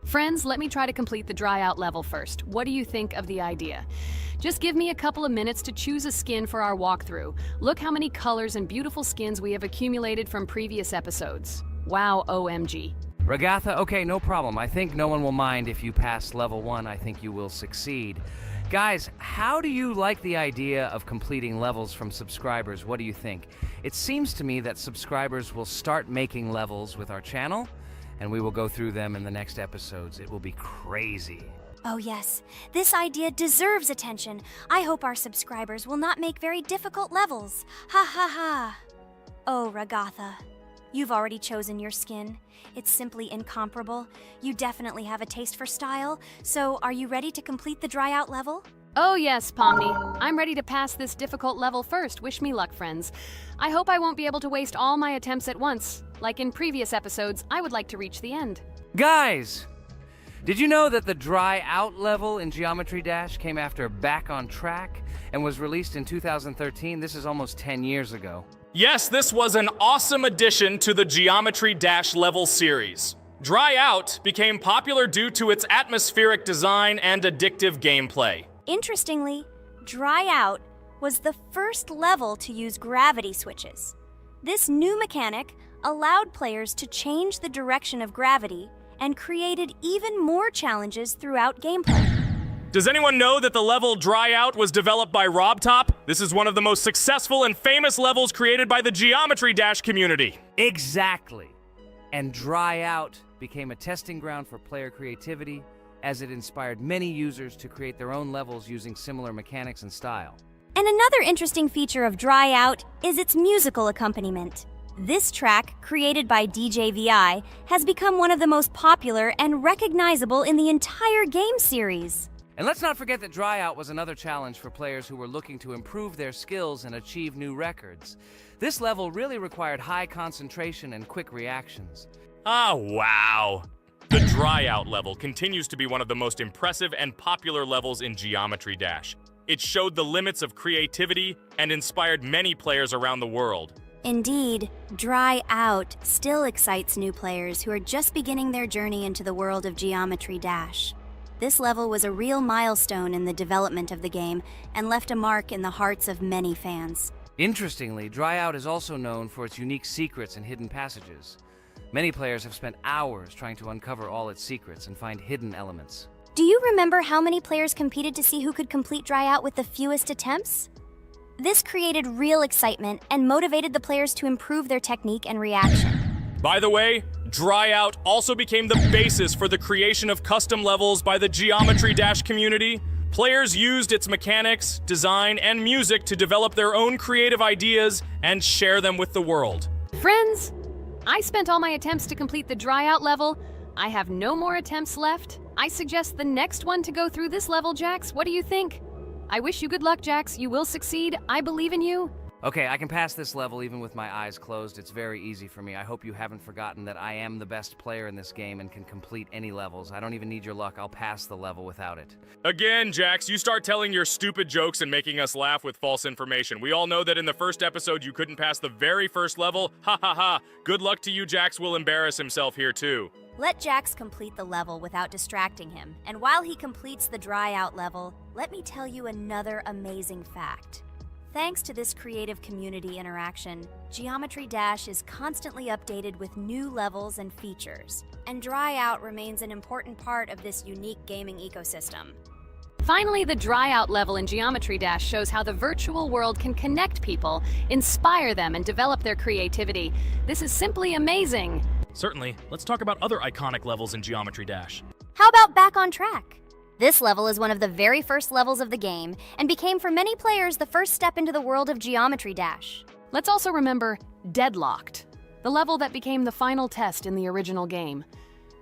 Friends, let me try to complete the dry out level first. What do you think of the idea? Just give me a couple of minutes to choose a skin for our walkthrough. Look how many colors and beautiful skins we have accumulated from previous episodes. Wow, OMG. Ragatha, okay, no problem. I think no one will mind if you pass level 1. I think you will succeed. Guys, how do you like the idea of completing levels from subscribers? What do you think? It seems to me that subscribers will start making levels with our channel, and we will go through them in the next episodes. It will be crazy. Oh yes, this idea deserves attention. I hope our subscribers will not make very difficult levels. Ha ha ha. Oh, Ragatha, you've already chosen your skin. It's simply incomparable. You definitely have a taste for style. So, are you ready to complete the dry out level? Oh yes, Pomni. I'm ready to pass this difficult level first. Wish me luck, friends. I hope I won't be able to waste all my attempts at once. Like in previous episodes, I would like to reach the end. Guys! Did you know that the dry out level in Geometry Dash came after Back on Track and was released in 2013? This is almost 10 years ago. Yes, this was an awesome addition to the Geometry Dash level series. Dry Out became popular due to its atmospheric design and addictive gameplay. Interestingly, Dry Out was the first level to use gravity switches. This new mechanic allowed players to change the direction of gravity and created even more challenges throughout gameplay. Does anyone know that the level Dry Out was developed by RobTop? This is one of the most successful and famous levels created by the Geometry Dash community. Exactly. And Dry Out became a testing ground for player creativity, as it inspired many users to create their own levels using similar mechanics and style. And another interesting feature of Dry Out is its musical accompaniment. This track, created by DJ VI, has become one of the most popular and recognizable in the entire game series. And let's not forget that Dry Out was another challenge for players who were looking to improve their skills and achieve new records. This level really required high concentration and quick reactions. Ah, wow. The Dry Out level continues to be one of the most impressive and popular levels in Geometry Dash. It showed the limits of creativity and inspired many players around the world. Indeed, Dry Out still excites new players who are just beginning their journey into the world of Geometry Dash. This level was a real milestone in the development of the game and left a mark in the hearts of many fans. Interestingly, Dry Out is also known for its unique secrets and hidden passages. Many players have spent hours trying to uncover all its secrets and find hidden elements. Do you remember how many players competed to see who could complete Dry Out with the fewest attempts? This created real excitement and motivated the players to improve their technique and reaction. By the way, Dry Out also became the basis for the creation of custom levels by the Geometry Dash community. Players used its mechanics, design, and music to develop their own creative ideas and share them with the world. Friends, I spent all my attempts to complete the Dry Out level. I have no more attempts left. I suggest the next one to go through this level, Jax. What do you think? I wish you good luck, Jax. You will succeed. I believe in you. Okay, I can pass this level even with my eyes closed. It's very easy for me. I hope you haven't forgotten that I am the best player in this game and can complete any levels. I don't even need your luck. I'll pass the level without it. Again, Jax, you start telling your stupid jokes and making us laugh with false information. We all know that in the first episode you couldn't pass the very first level. Ha ha ha. Good luck to you. Jax will embarrass himself here too. Let Jax complete the level without distracting him. And while he completes the Dry Out level, let me tell you another amazing fact. Thanks to this creative community interaction, Geometry Dash is constantly updated with new levels and features, and Dry Out remains an important part of this unique gaming ecosystem. Finally, the Dry Out level in Geometry Dash shows how the virtual world can connect people, inspire them, and develop their creativity. This is simply amazing. Certainly. Let's talk about other iconic levels in Geometry Dash. How about Back on Track? This level is one of the very first levels of the game and became for many players the first step into the world of Geometry Dash. Let's also remember Deadlocked, the level that became the final test in the original game.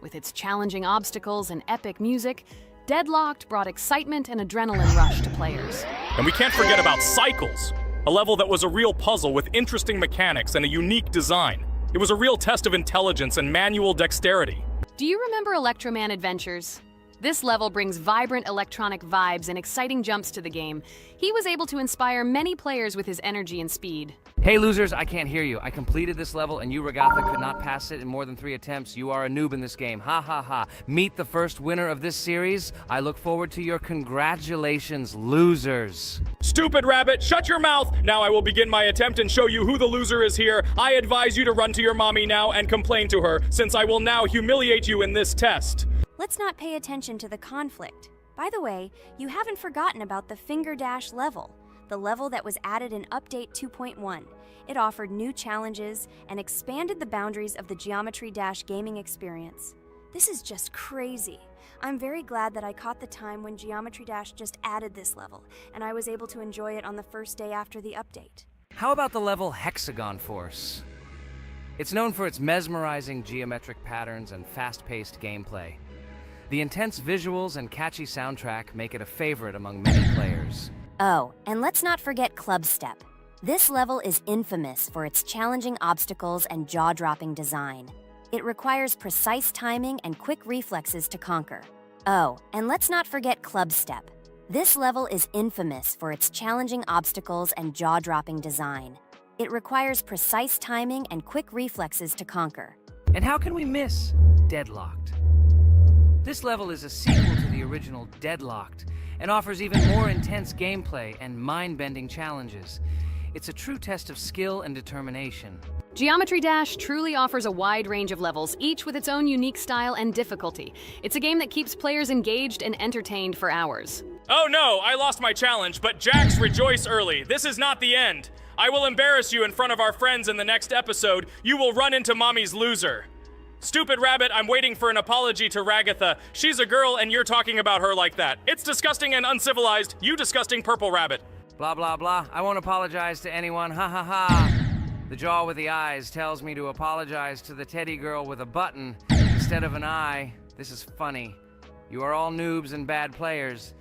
With its challenging obstacles and epic music, Deadlocked brought excitement and adrenaline rush to players. And we can't forget about Cycles, a level that was a real puzzle with interesting mechanics and a unique design. It was a real test of intelligence and manual dexterity. Do you remember Electroman Adventures? This level brings vibrant electronic vibes and exciting jumps to the game. He was able to inspire many players with his energy and speed. Hey losers, I can't hear you. I completed this level and you, Ragatha, could not pass it in more than 3 attempts. You are a noob in this game. Ha ha ha. Meet the first winner of this series. I look forward to your congratulations, losers. Stupid rabbit, shut your mouth! Now I will begin my attempt and show you who the loser is here. I advise you to run to your mommy now and complain to her, since I will now humiliate you in this test. Let's not pay attention to the conflict. By the way, you haven't forgotten about the Finger Dash level, the level that was added in Update 2.1. It offered new challenges and expanded the boundaries of the Geometry Dash gaming experience. This is just crazy. I'm very glad that I caught the time when Geometry Dash just added this level, and I was able to enjoy it on the first day after the update. How about the level Hexagon Force? It's known for its mesmerizing geometric patterns and fast-paced gameplay. The intense visuals and catchy soundtrack make it a favorite among many players. Oh, and let's not forget Club Step. This level is infamous for its challenging obstacles and jaw-dropping design. It requires precise timing and quick reflexes to conquer. Oh, and let's not forget Club Step. This level is infamous for its challenging obstacles and jaw-dropping design. It requires precise timing and quick reflexes to conquer. And how can we miss Deadlocked? This level is a sequel to the original Deadlocked and offers even more intense gameplay and mind-bending challenges. It's a true test of skill and determination. Geometry Dash truly offers a wide range of levels, each with its own unique style and difficulty. It's a game that keeps players engaged and entertained for hours. Oh no, I lost my challenge, but Jax, rejoice early. This is not the end. I will embarrass you in front of our friends in the next episode. You will run into Mommy's loser. Stupid rabbit, I'm waiting for an apology to Ragatha. She's a girl and you're talking about her like that. It's disgusting and uncivilized, you disgusting purple rabbit. Blah, blah, blah. I won't apologize to anyone. Ha ha ha. The jaw with the eyes tells me to apologize to the teddy girl with a button instead of an eye. This is funny. You are all noobs and bad players.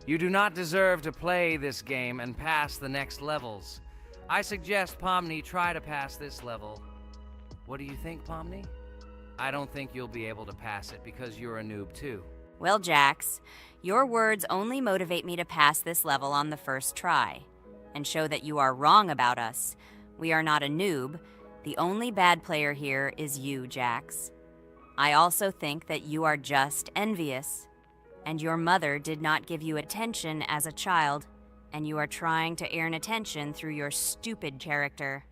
You do not deserve to play this game and pass the next levels. I suggest Pomni try to pass this level. What do you think, Pomni? I don't think you'll be able to pass it because you're a noob too. Well, Jax, your words only motivate me to pass this level on the first try, and show that you are wrong about us. We are not a noob. The only bad player here is you, Jax. I also think that you are just envious, and your mother did not give you attention as a child, and you are trying to earn attention through your stupid character.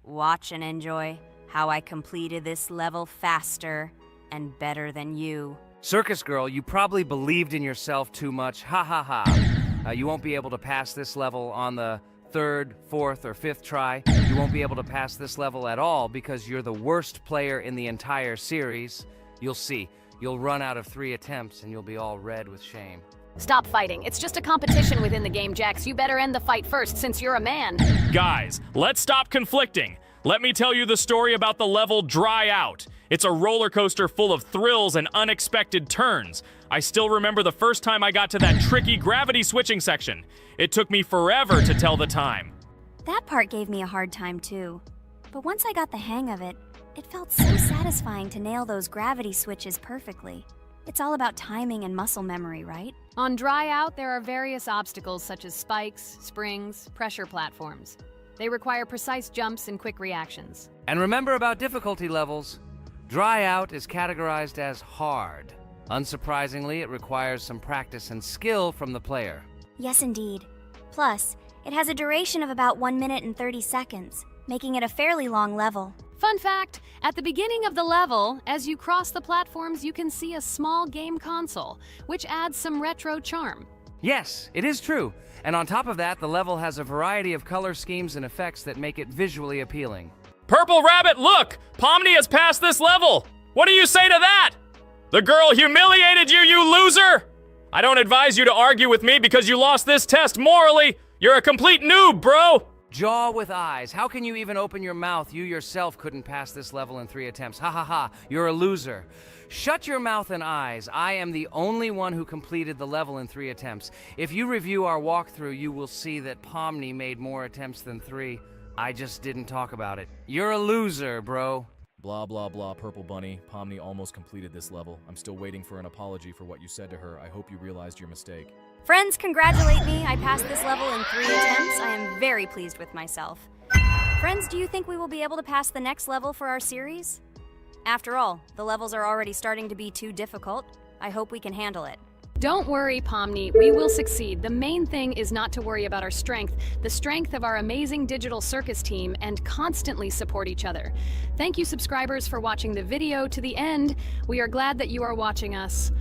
Watch and enjoy how I completed this level faster and better than you. Circus girl, you probably believed in yourself too much. Ha ha ha. You won't be able to pass this level on the 3rd, 4th, or 5th try. You won't be able to pass this level at all because you're the worst player in the entire series. You'll see. You'll run out of 3 attempts and you'll be all red with shame. Stop fighting. It's just a competition within the game, Jax. You better end the fight first since you're a man. Guys, let's stop conflicting. Let me tell you the story about the level Dry Out. It's a roller coaster full of thrills and unexpected turns. I still remember the first time I got to that tricky gravity switching section. It took me forever to tell the time. That part gave me a hard time too. But once I got the hang of it, it felt so satisfying to nail those gravity switches perfectly. It's all about timing and muscle memory, right? On Dry Out, there are various obstacles such as spikes, springs, pressure platforms. They require precise jumps and quick reactions. And remember about difficulty levels. Dry Out is categorized as hard. Unsurprisingly, it requires some practice and skill from the player. Yes, indeed. Plus, it has a duration of about 1 minute and 30 seconds, making it a fairly long level. Fun fact, at the beginning of the level, as you cross the platforms, you can see a small game console, which adds some retro charm. Yes, it is true. And on top of that, the level has a variety of color schemes and effects that make it visually appealing. Purple Rabbit, look! Pomni has passed this level! What do you say to that? The girl humiliated you, you loser! I don't advise you to argue with me because you lost this test morally. You're a complete noob, bro! Jaw with eyes. How can you even open your mouth? You yourself couldn't pass this level in 3 attempts. Ha ha ha. You're a loser. Shut your mouth and eyes. I am the only one who completed the level in 3 attempts. If you review our walkthrough, you will see that Pomni made more attempts than 3. I just didn't talk about it. You're a loser, bro. Blah blah blah, Purple Bunny. Pomni almost completed this level. I'm still waiting for an apology for what you said to her. I hope you realized your mistake. Friends, congratulate me. I passed this level in 3 attempts. I am very pleased with myself. Friends, do you think we will be able to pass the next level for our series? After all, the levels are already starting to be too difficult. I hope we can handle it. Don't worry, Pomni, we will succeed. The main thing is not to worry about our strength, the strength of our amazing digital circus team, and constantly support each other. Thank you, subscribers, for watching the video to the end. We are glad that you are watching us.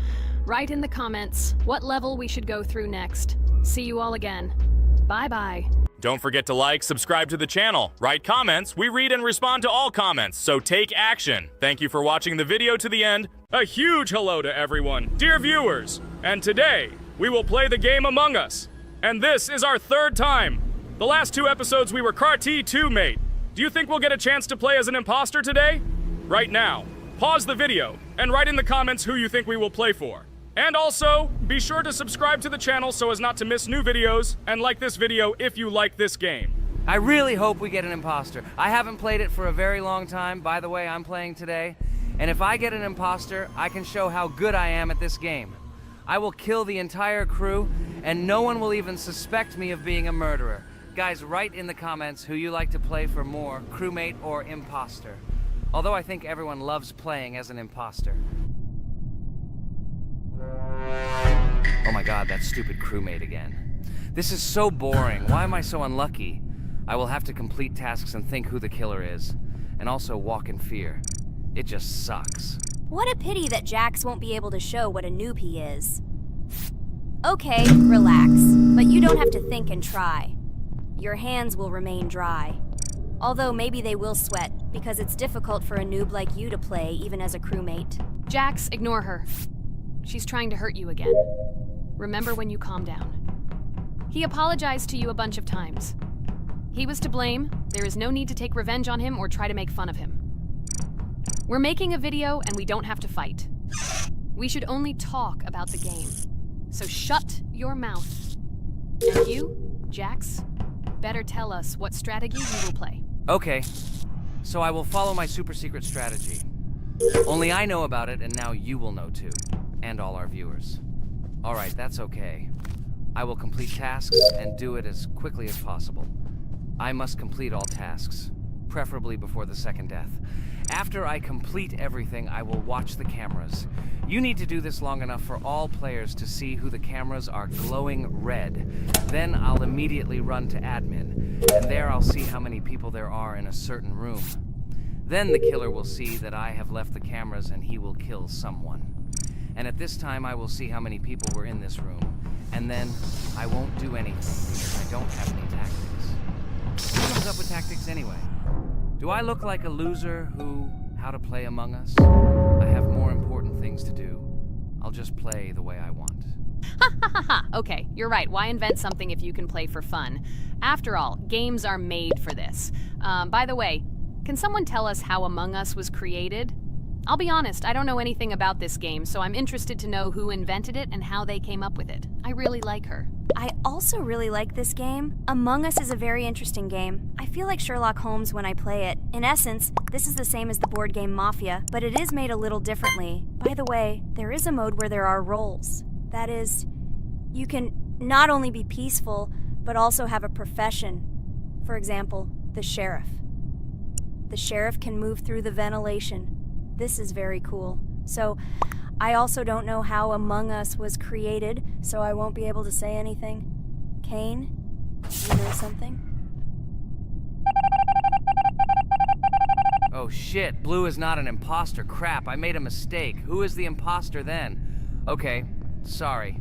Write in the comments what level we should go through next. See you all again. Bye-bye. Don't forget to like, subscribe to the channel, write comments. We read and respond to all comments, so take action. Thank you for watching the video to the end. A huge hello to everyone, dear viewers. And today, we will play the game Among Us. And this is our 3rd time. The last 2 episodes we were Carti 2 mate. Do you think we'll get a chance to play as an imposter today? Right now, pause the video and write in the comments who you think we will play for. And also, be sure to subscribe to the channel so as not to miss new videos, and like this video if you like this game. I really hope we get an imposter. I haven't played it for a very long time. By the way, I'm playing today. And if I get an imposter, I can show how good I am at this game. I will kill the entire crew, and no one will even suspect me of being a murderer. Guys, write in the comments who you like to play for more, crewmate or imposter. Although I think everyone loves playing as an imposter. Oh my god, that stupid crewmate again. This is so boring. Why am I so unlucky? I will have to complete tasks and think who the killer is, and also walk in fear. It just sucks. What a pity that Jax won't be able to show what a noob he is. Okay, relax, but you don't have to think and try. Your hands will remain dry. Although maybe they will sweat, because it's difficult for a noob like you to play even as a crewmate. Jax, ignore her. She's trying to hurt you again. Remember when you calm down. He apologized to you a bunch of times. He was to blame. There is no need to take revenge on him or try to make fun of him. We're making a video and we don't have to fight. We should only talk about the game. So shut your mouth. And you, Jax, better tell us what strategy you will play. Okay, so I will follow my super secret strategy. Only I know about it, and now you will know too. And all our viewers. Alright, that's okay. I will complete tasks and do it as quickly as possible. I must complete all tasks, preferably before the second death. After I complete everything, I will watch the cameras. You need to do this long enough for all players to see who the cameras are glowing red. Then I'll immediately run to admin, and there I'll see how many people there are in a certain room. Then the killer will see that I have left the cameras and he will kill someone. And at this time, I will see how many people were in this room. And then, I won't do anything because I don't have any tactics. Who comes up with tactics anyway? Do I look like a loser who, how to play Among Us? I have more important things to do. I'll just play the way I want. Ha ha ha ha! Okay, you're right. Why invent something if you can play for fun? After all, games are made for this. By the way, can someone tell us how Among Us was created? I'll be honest, I don't know anything about this game, so I'm interested to know who invented it and how they came up with it. I really like her. I also really like this game. Among Us is a very interesting game. I feel like Sherlock Holmes when I play it. In essence, this is the same as the board game Mafia, but it is made a little differently. By the way, there is a mode where there are roles. That is, you can not only be peaceful, but also have a profession. For example, the sheriff. The sheriff can move through the ventilation. This is very cool. So, I also don't know how Among Us was created, so I won't be able to say anything. Kane, you know something? Oh shit, Blue is not an imposter. Crap, I made a mistake. Who is the imposter then? Okay, sorry.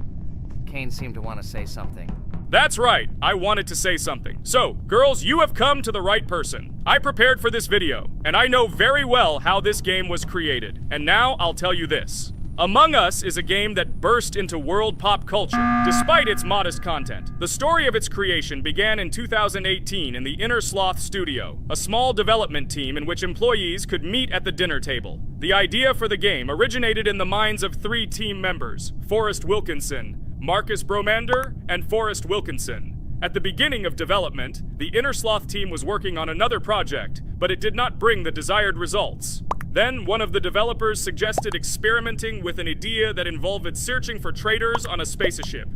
Kane seemed to want to say something. That's right, I wanted to say something. So, girls, you have come to the right person. I prepared for this video, and I know very well how this game was created. And now, I'll tell you this. Among Us is a game that burst into world pop culture, despite its modest content. The story of its creation began in 2018 in the Inner Sloth Studio, a small development team in which employees could meet at the dinner table. The idea for the game originated in the minds of 3 team members, Forrest Wilkinson, Marcus Bromander, and Forrest Wilkinson. At the beginning of development, the Inner Sloth team was working on another project, but it did not bring the desired results. Then, one of the developers suggested experimenting with an idea that involved searching for traitors on a spaceship.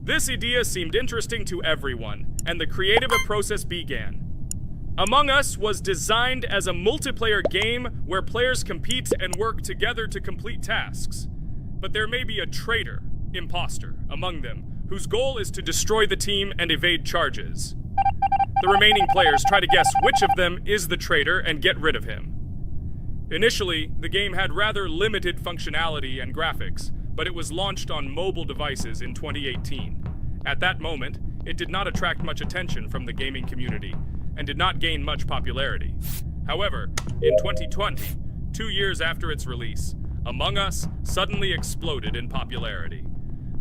This idea seemed interesting to everyone, and the creative process began. Among Us was designed as a multiplayer game where players compete and work together to complete tasks. But there may be a traitor, imposter, among them, whose goal is to destroy the team and evade charges. The remaining players try to guess which of them is the traitor and get rid of him. Initially, the game had rather limited functionality and graphics, but it was launched on mobile devices in 2018. At that moment, it did not attract much attention from the gaming community, and did not gain much popularity. However, in 2020, 2 years after its release, Among Us suddenly exploded in popularity.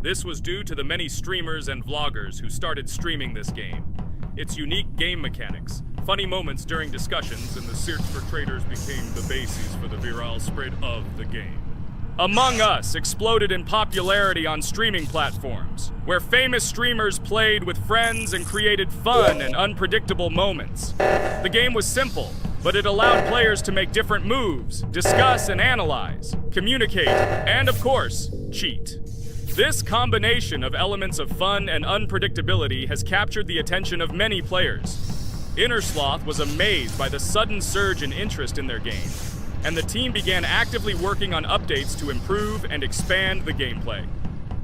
This was due to the many streamers and vloggers who started streaming this game. Its unique game mechanics, funny moments during discussions, and the search for traitors became the basis for the viral spread of the game. Among Us exploded in popularity on streaming platforms, where famous streamers played with friends and created fun and unpredictable moments. The game was simple, but it allowed players to make different moves, discuss and analyze, communicate, and of course, cheat. This combination of elements of fun and unpredictability has captured the attention of many players. Innersloth was amazed by the sudden surge in interest in their game, and the team began actively working on updates to improve and expand the gameplay.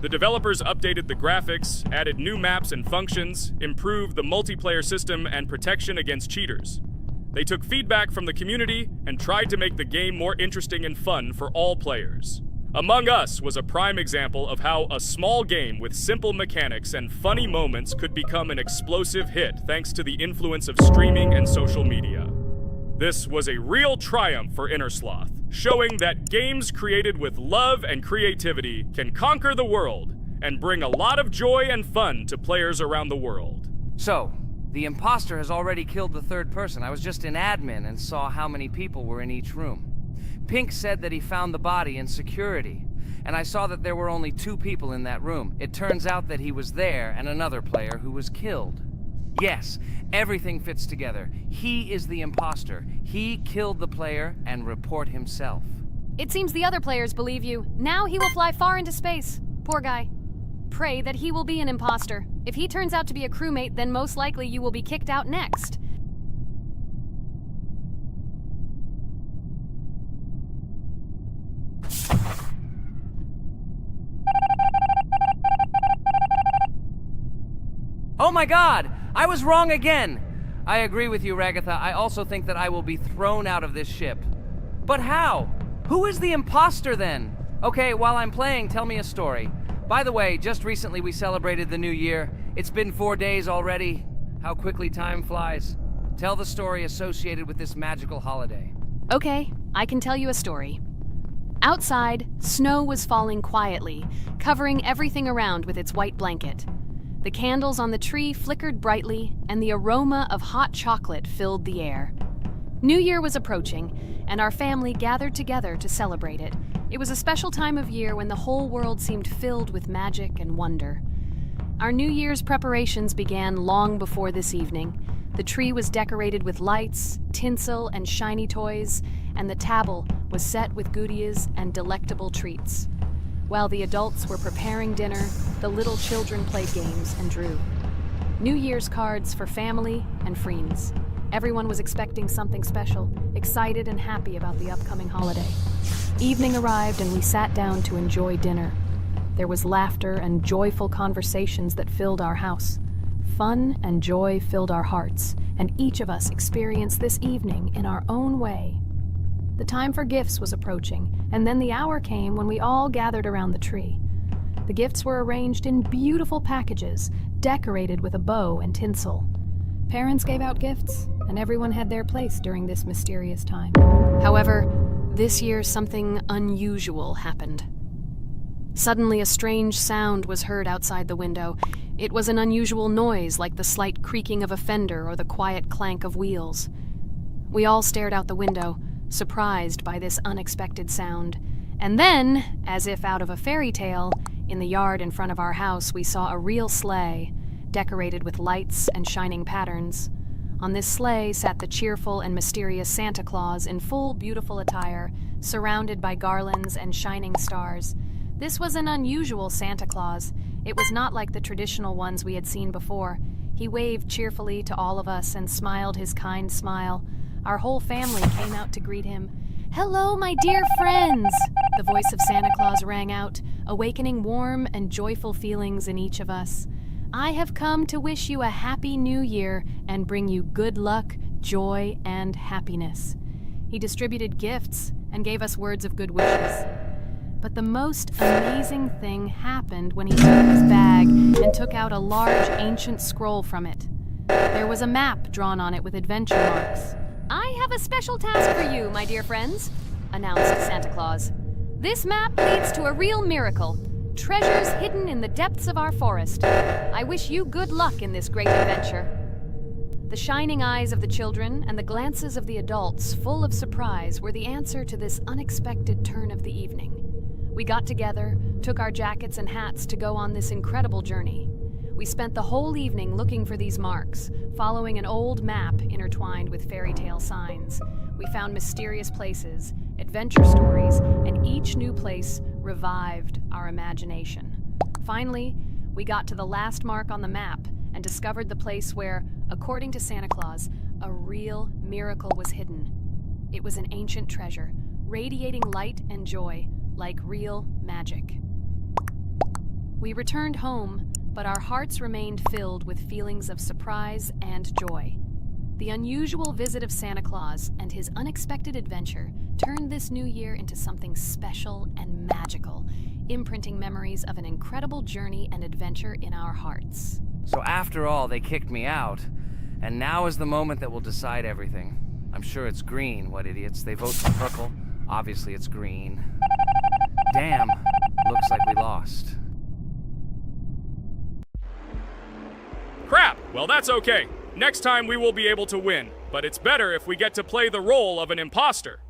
The developers updated the graphics, added new maps and functions, improved the multiplayer system and protection against cheaters. They took feedback from the community and tried to make the game more interesting and fun for all players. Among Us was a prime example of how a small game with simple mechanics and funny moments could become an explosive hit thanks to the influence of streaming and social media. This was a real triumph for Innersloth, showing that games created with love and creativity can conquer the world and bring a lot of joy and fun to players around the world. So, the imposter has already killed the third person. I was just in admin and saw how many people were in each room. Pink said that he found the body in security, and I saw that there were only 2 people in that room. It turns out that he was there and another player who was killed. Yes, everything fits together. He is the imposter. He killed the player and report himself. It seems the other players believe you. Now he will fly far into space. Poor guy. Pray that he will be an imposter. If he turns out to be a crewmate, then most likely you will be kicked out next. Oh my god! I was wrong again! I agree with you, Ragatha. I also think that I will be thrown out of this ship. But how? Who is the imposter then? Okay, while I'm playing, tell me a story. By the way, just recently we celebrated the new year. It's been 4 days already. How quickly time flies. Tell the story associated with this magical holiday. Okay, I can tell you a story. Outside, snow was falling quietly, covering everything around with its white blanket. The candles on the tree flickered brightly, and the aroma of hot chocolate filled the air. New Year was approaching, and our family gathered together to celebrate it. It was a special time of year when the whole world seemed filled with magic and wonder. Our New Year's preparations began long before this evening. The tree was decorated with lights, tinsel, and shiny toys, and the table was set with goodies and delectable treats. While the adults were preparing dinner, the little children played games and drew. New Year's cards for family and friends. Everyone was expecting something special, excited and happy about the upcoming holiday. Evening arrived and we sat down to enjoy dinner. There was laughter and joyful conversations that filled our house. Fun and joy filled our hearts, and each of us experienced this evening in our own way. The time for gifts was approaching, and then the hour came when we all gathered around the tree. The gifts were arranged in beautiful packages, decorated with a bow and tinsel. Parents gave out gifts, and everyone had their place during this mysterious time. However, this year something unusual happened. Suddenly a strange sound was heard outside the window. It was an unusual noise, like the slight creaking of a fender or the quiet clank of wheels. We all stared out the window, surprised by this unexpected sound. And then, as if out of a fairy tale, in the yard in front of our house we saw a real sleigh, decorated with lights and shining patterns. On this sleigh sat the cheerful and mysterious Santa Claus in full, beautiful attire, surrounded by garlands and shining stars. This was an unusual Santa Claus. It was not like the traditional ones we had seen before. He waved cheerfully to all of us and smiled his kind smile. Our whole family came out to greet him. "Hello, my dear friends!" The voice of Santa Claus rang out, awakening warm and joyful feelings in each of us. "I have come to wish you a happy new year and bring you good luck, joy, and happiness." He distributed gifts and gave us words of good wishes. But the most amazing thing happened when he took his bag and took out a large ancient scroll from it. There was a map drawn on it with adventure marks. "I have a special task for you, my dear friends," announced Santa Claus. "This map leads to a real miracle. Treasures hidden in the depths of our forest. I wish you good luck in this great adventure." The shining eyes of the children and the glances of the adults, full of surprise, were the answer to this unexpected turn of the evening. We got together, took our jackets and hats to go on this incredible journey. We spent the whole evening looking for these marks, following an old map intertwined with fairy tale signs. We found mysterious places, adventure stories, and each new place revived our imagination. Finally, we got to the last mark on the map and discovered the place where, according to Santa Claus, a real miracle was hidden. It was an ancient treasure, radiating light and joy, like real magic. We returned home, but our hearts remained filled with feelings of surprise and joy. The unusual visit of Santa Claus and his unexpected adventure turned this new year into something special and magical, imprinting memories of an incredible journey and adventure in our hearts. So after all, they kicked me out, and now is the moment that will decide everything. I'm sure it's green, what idiots. They vote for purple. Obviously it's green. Damn, looks like we lost. Crap! Well, that's okay. Next time we will be able to win, but it's better if we get to play the role of an imposter.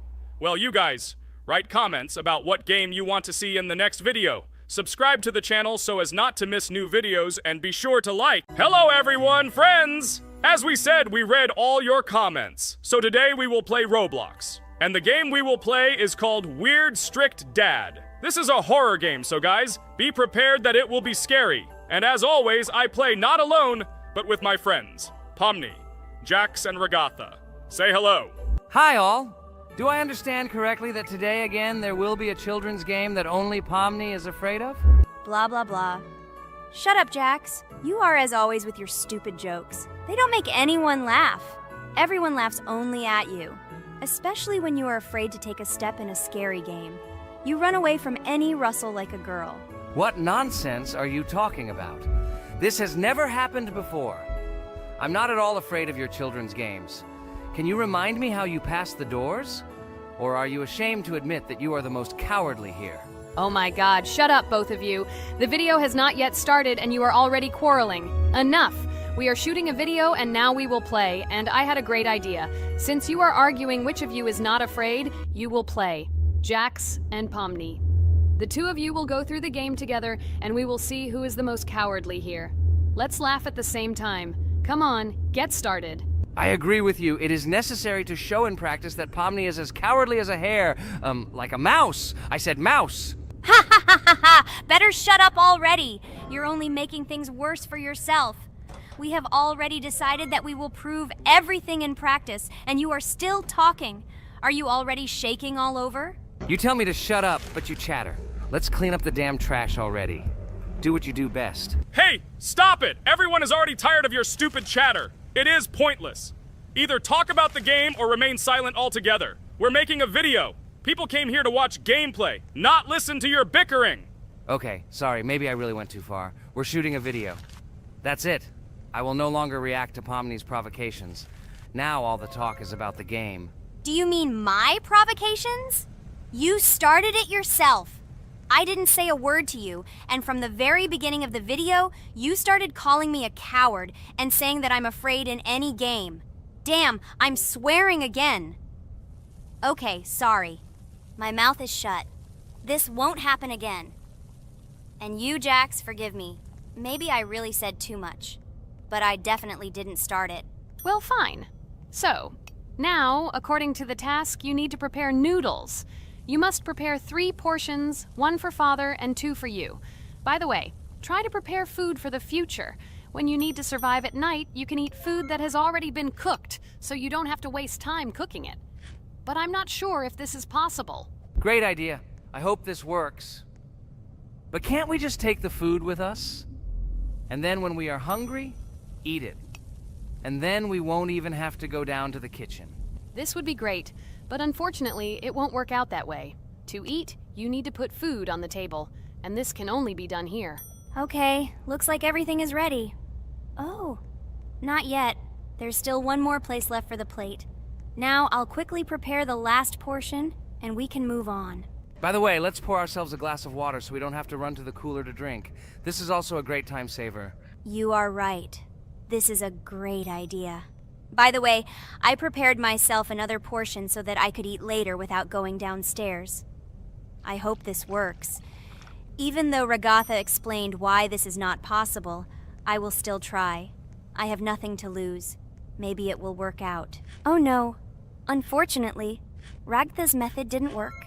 Well, you guys, write comments about what game you want to see in the next video. Subscribe to the channel so as not to miss new videos, and be sure to like. Hello everyone, friends! As we said, we read all your comments. So today we will play Roblox. And the game we will play is called Weird Strict Dad. This is a horror game, so guys, be prepared that it will be scary. And as always, I play not alone, but with my friends, Pomni, Jax, and Regatha. Say hello. Hi all! Do I understand correctly that today again there will be a children's game that only Pomni is afraid of? Blah, blah, blah. Shut up, Jax. You are as always with your stupid jokes. They don't make anyone laugh. Everyone laughs only at you. Especially when you are afraid to take a step in a scary game. You run away from any rustle like a girl. What nonsense are you talking about? This has never happened before. I'm not at all afraid of your children's games. Can you remind me how you passed the doors? Or are you ashamed to admit that you are the most cowardly here? Oh my god, shut up, both of you. The video has not yet started and you are already quarreling. Enough! We are shooting a video and now we will play, and I had a great idea. Since you are arguing which of you is not afraid, you will play. Jax and Pomni. The two of you will go through the game together and we will see who is the most cowardly here. Let's laugh at the same time. Come on, get started. I agree with you. It is necessary to show in practice that Pomni is as cowardly as a hare. Like a mouse. I said mouse. Ha ha ha ha ha! Better shut up already. You're only making things worse for yourself. We have already decided that we will prove everything in practice, and you are still talking. Are you already shaking all over? You tell me to shut up, but you chatter. Let's clean up the damn trash already. Do what you do best. Hey, stop it! Everyone is already tired of your stupid chatter. It is pointless. Either talk about the game or remain silent altogether. We're making a video. People came here to watch gameplay, not listen to your bickering. Okay, sorry, maybe I really went too far. We're shooting a video. That's it. I will no longer react to Pomni's provocations. Now all the talk is about the game. Do you mean my provocations? You started it yourself. I didn't say a word to you, and from the very beginning of the video, you started calling me a coward and saying that I'm afraid in any game. Damn, I'm swearing again. Okay, sorry. My mouth is shut. This won't happen again. And you, Jax, forgive me. Maybe I really said too much. But I definitely didn't start it. Well, fine. So, now, according to the task, you need to prepare noodles. You must prepare 3 portions, 1 for Father and 2 for you. By the way, try to prepare food for the future. When you need to survive at night, you can eat food that has already been cooked, so you don't have to waste time cooking it. But I'm not sure if this is possible. Great idea. I hope this works. But can't we just take the food with us? And then when we are hungry, eat it. And then we won't even have to go down to the kitchen. This would be great, but unfortunately, it won't work out that way. To eat, you need to put food on the table, and this can only be done here. Okay, looks like everything is ready. Oh, not yet. There's still one more place left for the plate. Now I'll quickly prepare the last portion, and we can move on. By the way, let's pour ourselves a glass of water so we don't have to run to the cooler to drink. This is also a great time saver. You are right. This is a great idea. By the way, I prepared myself another portion so that I could eat later without going downstairs. I hope this works. Even though Ragatha explained why this is not possible, I will still try. I have nothing to lose. Maybe it will work out. Oh no. Unfortunately, Ragatha's method didn't work.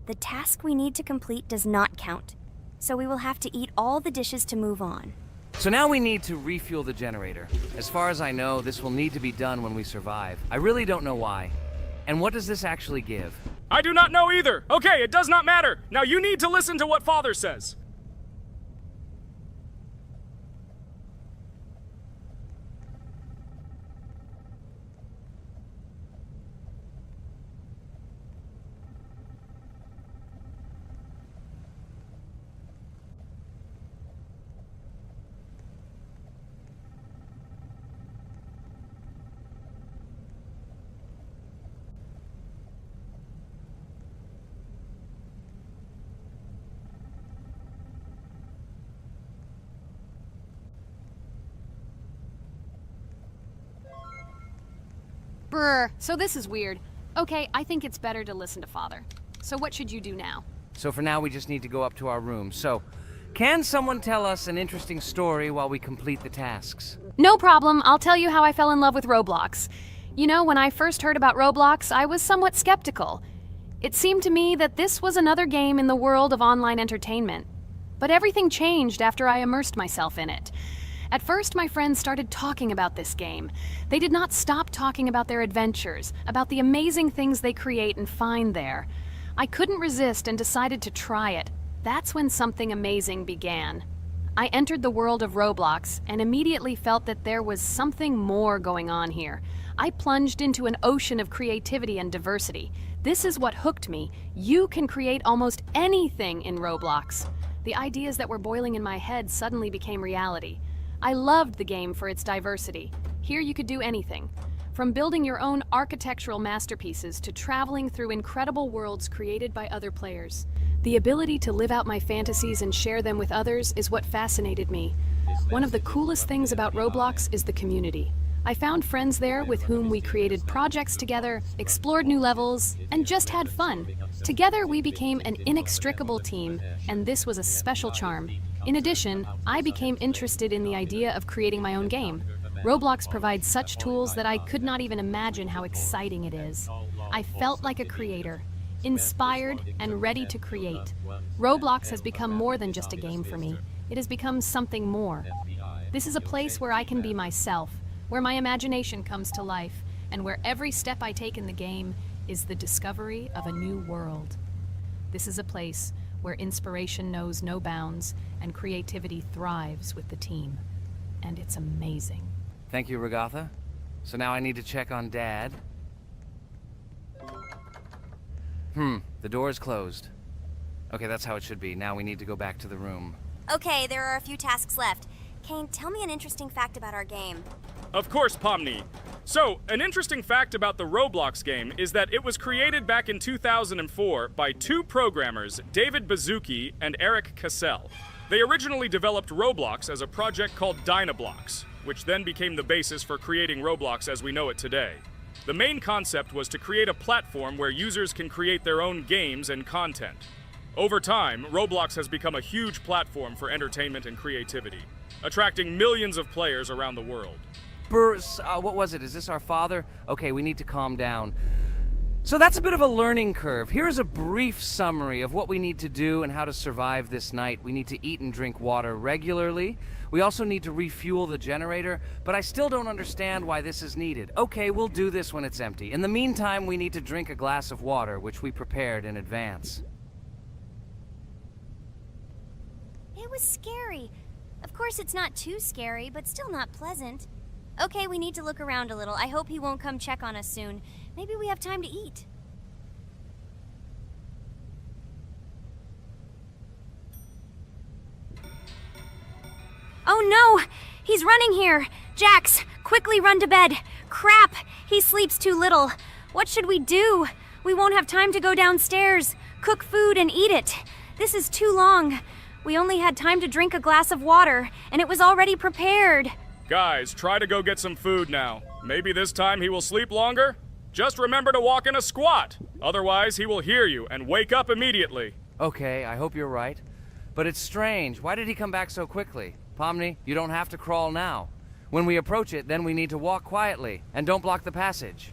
The task we need to complete does not count, so we will have to eat all the dishes to move on. So now we need to refuel the generator. As far as I know, this will need to be done when we survive. I really don't know why. And what does this actually give? I do not know either. Okay, it does not matter. Now you need to listen to what Father says. Brr, so this is weird. Okay, I think it's better to listen to Father. So what should you do now? So for now, we just need to go up to our room. So, can someone tell us an interesting story while we complete the tasks? No problem, I'll tell you how I fell in love with Roblox. You know, when I first heard about Roblox, I was somewhat skeptical. It seemed to me that this was another game in the world of online entertainment. But everything changed after I immersed myself in it. At first, my friends started talking about this game. They did not stop talking about their adventures, about the amazing things they create and find there. I couldn't resist and decided to try it. That's when something amazing began. I entered the world of Roblox and immediately felt that there was something more going on here. I plunged into an ocean of creativity and diversity. This is what hooked me. You can create almost anything in Roblox. The ideas that were boiling in my head suddenly became reality. I loved the game for its diversity. Here you could do anything, from building your own architectural masterpieces to traveling through incredible worlds created by other players. The ability to live out my fantasies and share them with others is what fascinated me. One of the coolest things about Roblox is the community. I found friends there with whom we created projects together, explored new levels, and just had fun. Together we became an inextricable team, and this was a special charm. In addition, I became interested in the idea of creating my own game. Roblox provides such tools that I could not even imagine how exciting it is. I felt like a creator, inspired and ready to create. Roblox has become more than just a game for me. It has become something more. This is a place where I can be myself, where my imagination comes to life, and where every step I take in the game is the discovery of a new world. This is a place where inspiration knows no bounds and creativity thrives with the team. And it's amazing. Thank you, Ragatha. So now I need to check on Dad. The door is closed. Okay, that's how it should be. Now we need to go back to the room. Okay, there are a few tasks left. Kane, tell me an interesting fact about our game. Of course, Pomni. So, an interesting fact about the Roblox game is that it was created back in 2004 by 2 programmers, David Bazuki and Eric Cassell. They originally developed Roblox as a project called Dynablocks, which then became the basis for creating Roblox as we know it today. The main concept was to create a platform where users can create their own games and content. Over time, Roblox has become a huge platform for entertainment and creativity, attracting millions of players around the world. what was it? Is this our father? Okay, we need to calm down. So that's a bit of a learning curve. Here's a brief summary of what we need to do and how to survive this night. We need to eat and drink water regularly. We also need to refuel the generator, but I still don't understand why this is needed. Okay, we'll do this when it's empty. In the meantime, we need to drink a glass of water, which we prepared in advance. It was scary. Of course, it's not too scary, but still not pleasant. Okay, we need to look around a little. I hope he won't come check on us soon. Maybe we have time to eat. Oh no! He's running here! Jax, quickly run to bed! Crap! He sleeps too little. What should we do? We won't have time to go downstairs, cook food, and eat it. This is too long. We only had time to drink a glass of water, and it was already prepared. Guys, try to go get some food now. Maybe this time he will sleep longer? Just remember to walk in a squat. Otherwise, he will hear you and wake up immediately. Okay, I hope you're right. But it's strange. Why did he come back so quickly? Pomni, you don't have to crawl now. When we approach it, then we need to walk quietly. And don't block the passage.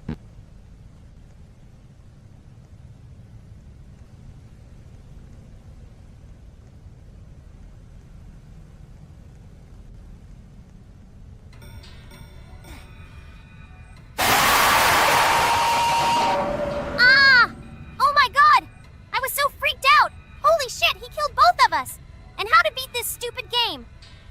And how to beat this stupid game.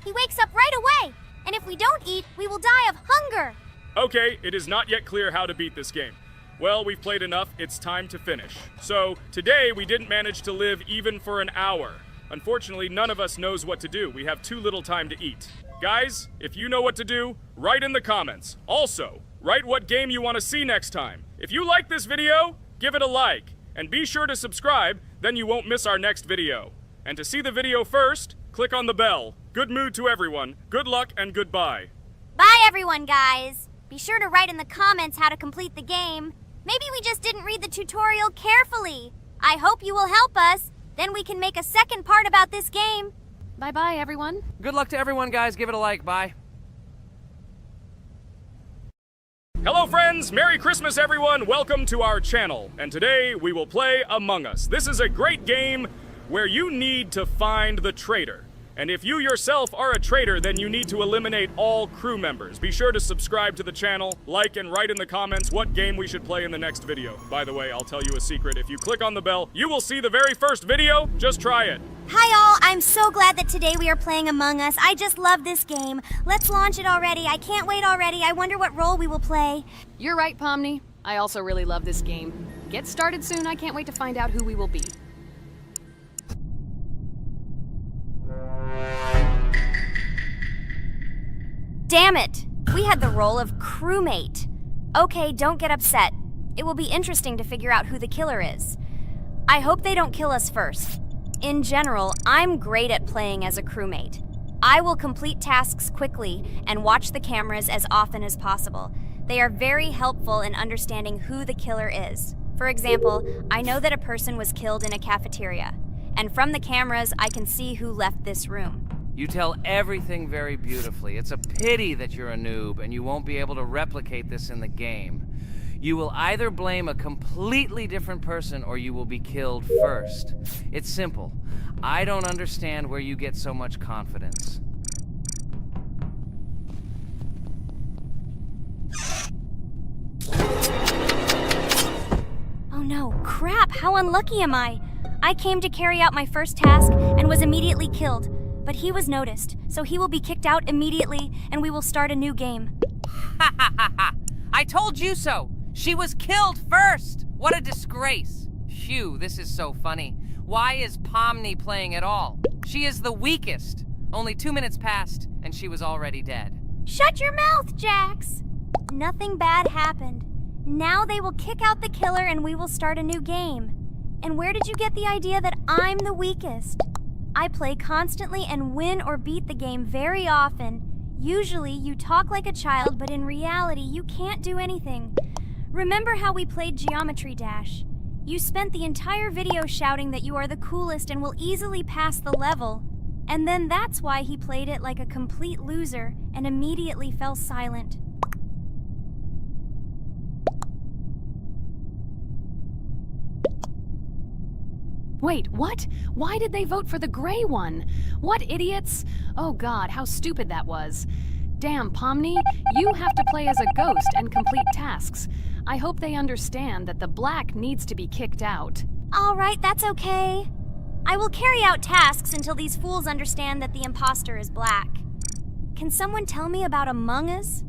He wakes up right away, and if we don't eat, we will die of hunger. Okay, it is not yet clear how to beat this game. Well, we've played enough, it's time to finish. So, today we didn't manage to live even for an hour. Unfortunately, none of us knows what to do. We have too little time to eat. Guys, if you know what to do, write in the comments. Also, write what game you want to see next time. If you like this video, give it a like. And be sure to subscribe, then you won't miss our next video. And to see the video first, click on the bell. Good mood to everyone. Good luck and goodbye. Bye everyone, guys. Be sure to write in the comments how to complete the game. Maybe we just didn't read the tutorial carefully. I hope you will help us. Then we can make a second part about this game. Bye-bye, everyone. Good luck to everyone, guys. Give it a like. Bye. Hello friends, Merry Christmas everyone, welcome to our channel. And today we will play Among Us. This is a great game where you need to find the traitor. And if you yourself are a traitor, then you need to eliminate all crew members. Be sure to subscribe to the channel, like and write in the comments what game we should play in the next video. By the way, I'll tell you a secret. If you click on the bell, you will see the very first video. Just try it. Hi all, I'm so glad that today we are playing Among Us. I just love this game. Let's launch it already. I can't wait already. I wonder what role we will play. You're right, Pomni. I also really love this game. Get started soon. I can't wait to find out who we will be. Damn it! We had the role of crewmate. Okay, don't get upset. It will be interesting to figure out who the killer is. I hope they don't kill us first. In general, I'm great at playing as a crewmate. I will complete tasks quickly and watch the cameras as often as possible. They are very helpful in understanding who the killer is. For example, I know that a person was killed in a cafeteria, and from the cameras, I can see who left this room. You tell everything very beautifully. It's a pity that you're a noob and you won't be able to replicate this in the game. You will either blame a completely different person or you will be killed first. It's simple. I don't understand where you get so much confidence. Oh no, crap, how unlucky am I? I came to carry out my first task and was immediately killed. But he was noticed, so he will be kicked out immediately, and we will start a new game. Ha ha ha ha! I told you so! She was killed first! What a disgrace! Phew, this is so funny. Why is Pomni playing at all? She is the weakest. Only 2 minutes passed, and she was already dead. Shut your mouth, Jax! Nothing bad happened. Now they will kick out the killer and we will start a new game. And where did you get the idea that I'm the weakest? I play constantly and win or beat the game very often. Usually, you talk like a child, but in reality, you can't do anything. Remember how we played Geometry Dash? You spent the entire video shouting that you are the coolest and will easily pass the level. And then that's why he played it like a complete loser and immediately fell silent. Wait, what? Why did they vote for the gray one? What idiots? Oh God, how stupid that was. Damn, Pomni, you have to play as a ghost and complete tasks. I hope they understand that the black needs to be kicked out. All right, that's okay. I will carry out tasks until these fools understand that the imposter is black. Can someone tell me about Among Us?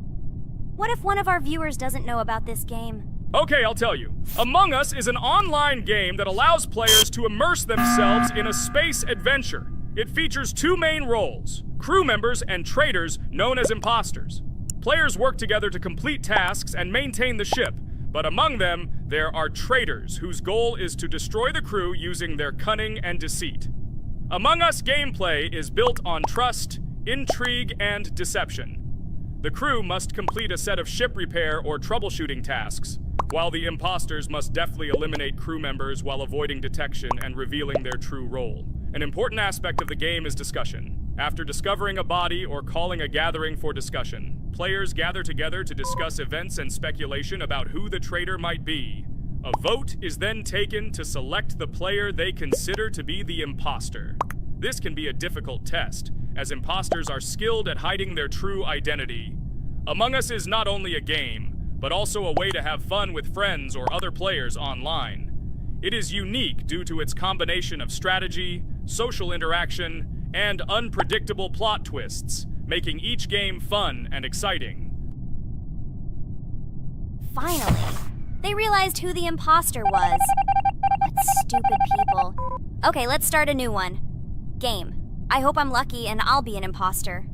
What if one of our viewers doesn't know about this game? Okay, I'll tell you. Among Us is an online game that allows players to immerse themselves in a space adventure. It features two main roles, crew members and traitors known as imposters. Players work together to complete tasks and maintain the ship, but among them, there are traitors whose goal is to destroy the crew using their cunning and deceit. Among Us gameplay is built on trust, intrigue, and deception. The crew must complete a set of ship repair or troubleshooting tasks, while the imposters must deftly eliminate crew members while avoiding detection and revealing their true role. An important aspect of the game is discussion. After discovering a body or calling a gathering for discussion, players gather together to discuss events and speculation about who the traitor might be. A vote is then taken to select the player they consider to be the imposter. This can be a difficult test, as imposters are skilled at hiding their true identity. Among Us is not only a game, but also a way to have fun with friends or other players online. It is unique due to its combination of strategy, social interaction, and unpredictable plot twists, making each game fun and exciting. Finally, they realized who the imposter was. What stupid people. Okay, let's start a new one. Game. I hope I'm lucky and I'll be an imposter.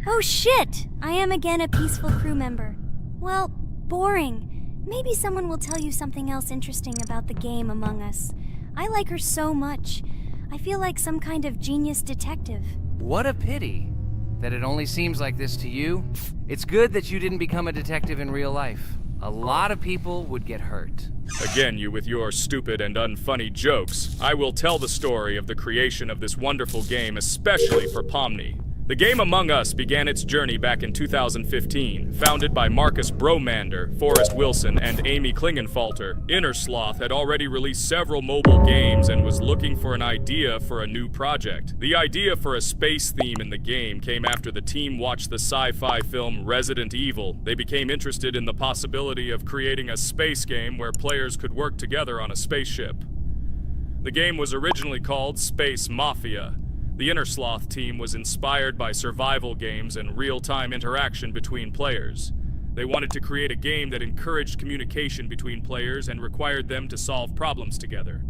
Oh shit! I am again a peaceful crew member. Well, boring. Maybe someone will tell you something else interesting about the game Among Us. I like her so much. I feel like some kind of genius detective. What a pity that it only seems like this to you. It's good that you didn't become a detective in real life. A lot of people would get hurt. Again, you with your stupid and unfunny jokes. I will tell the story of the creation of this wonderful game, especially for Pomni. The game Among Us began its journey back in 2015. Founded by Marcus Bromander, Forrest Wilson, and Amy Klingenfalter, Innersloth had already released several mobile games and was looking for an idea for a new project. The idea for a space theme in the game came after the team watched the sci-fi film Resident Evil. They became interested in the possibility of creating a space game where players could work together on a spaceship. The game was originally called Space Mafia. The Innersloth team was inspired by survival games and real-time interaction between players. They wanted to create a game that encouraged communication between players and required them to solve problems together.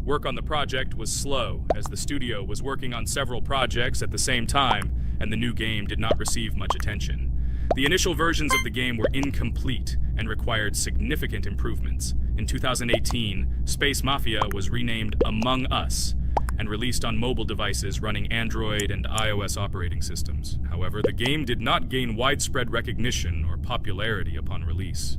Work on the project was slow, as the studio was working on several projects at the same time, and the new game did not receive much attention. The initial versions of the game were incomplete and required significant improvements. In 2018, Space Mafia was renamed Among Us, and released on mobile devices running Android and iOS operating systems. However, the game did not gain widespread recognition or popularity upon release.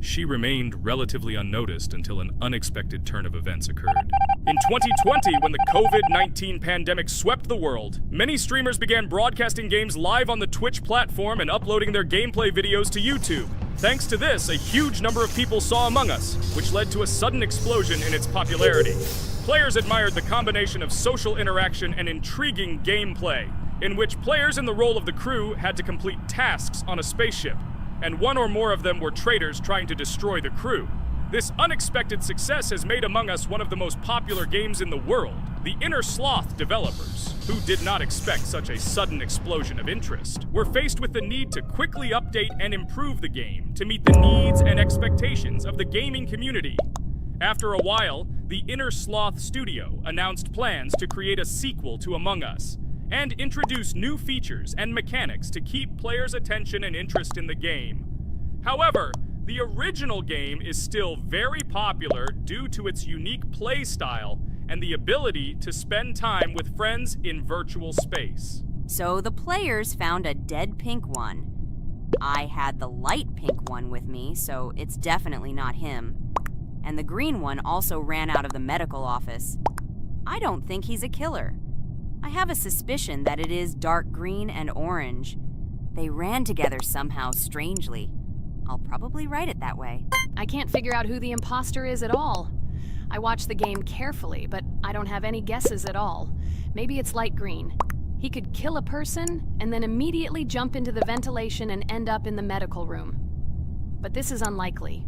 She remained relatively unnoticed until an unexpected turn of events occurred. In 2020, when the COVID-19 pandemic swept the world, many streamers began broadcasting games live on the Twitch platform and uploading their gameplay videos to YouTube. Thanks to this, a huge number of people saw Among Us, which led to a sudden explosion in its popularity. Players admired the combination of social interaction and intriguing gameplay, in which players in the role of the crew had to complete tasks on a spaceship, and one or more of them were traitors trying to destroy the crew. This unexpected success has made Among Us one of the most popular games in the world. The Innersloth developers, who did not expect such a sudden explosion of interest, were faced with the need to quickly update and improve the game to meet the needs and expectations of the gaming community. After a while, the Innersloth studio announced plans to create a sequel to Among Us and introduce new features and mechanics to keep players' attention and interest in the game. However, the original game is still very popular due to its unique play style and the ability to spend time with friends in virtual space. So the players found a dead pink one. I had the light pink one with me, so it's definitely not him. And the green one also ran out of the medical office. I don't think he's a killer. I have a suspicion that it is dark green and orange. They ran together somehow strangely. I'll probably write it that way. I can't figure out who the imposter is at all. I watched the game carefully, but I don't have any guesses at all. Maybe it's light green. He could kill a person and then immediately jump into the ventilation and end up in the medical room. But this is unlikely.